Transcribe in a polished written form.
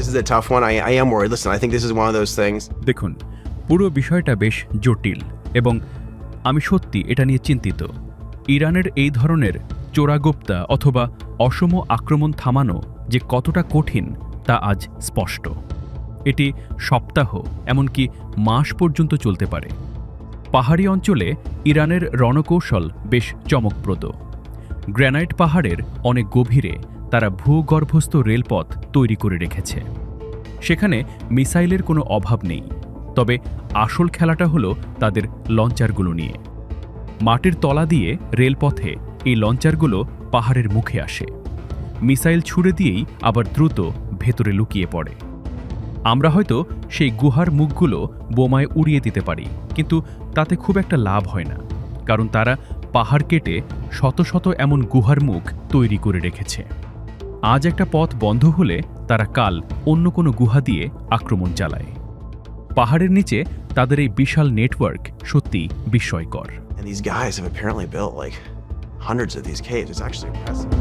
This is a tough one. I am worried. Listen, I think this is one of those things. দেখুন, পুরো বিষয়টা বেশ জটিল এবং আমি সত্যি এটা নিয়ে চিন্তিত। ইরানের এই ধরনের চোরাগোপ্তা অথবা অসম আক্রমণ থামানো যে কতটা কঠিন তা আজ স্পষ্ট। এটি সপ্তাহ এমনকি মাস পর্যন্ত চলতে পারে। পাহাড়ি অঞ্চলে ইরানের রণকৌশল বেশ চমকপ্রদ। গ্র্যানাইট পাহাড়ের অনেক গভীরে তারা ভূগর্ভস্থ রেলপথ তৈরি করে রেখেছে। সেখানে মিসাইলের কোনো অভাব নেই, তবে আসল খেলাটা হলো তাদের লঞ্চারগুলো নিয়ে। মাটির তলা দিয়ে রেলপথে এই লঞ্চারগুলো পাহাড়ের মুখে আসে, মিসাইল ছুড়ে দিয়েই আবার দ্রুত ভেতরে লুকিয়ে পড়ে। আমরা হয়তো সেই গুহার মুখগুলো বোমায় উড়িয়ে দিতে পারি, কিন্তু তাতে খুব একটা লাভ হয় না, কারণ তারা পাহাড় কেটে শত শত এমন গুহার মুখ তৈরি করে রেখেছে। আজ একটা পথ বন্ধ হলে তারা কাল অন্য কোনো গুহা দিয়ে আক্রমণ চালায়। পাহাড়ের নিচে তাদের এই বিশাল নেটওয়ার্ক সত্যি বিস্ময়কর। And these guys have apparently built like hundreds of these caves. It's actually impressive.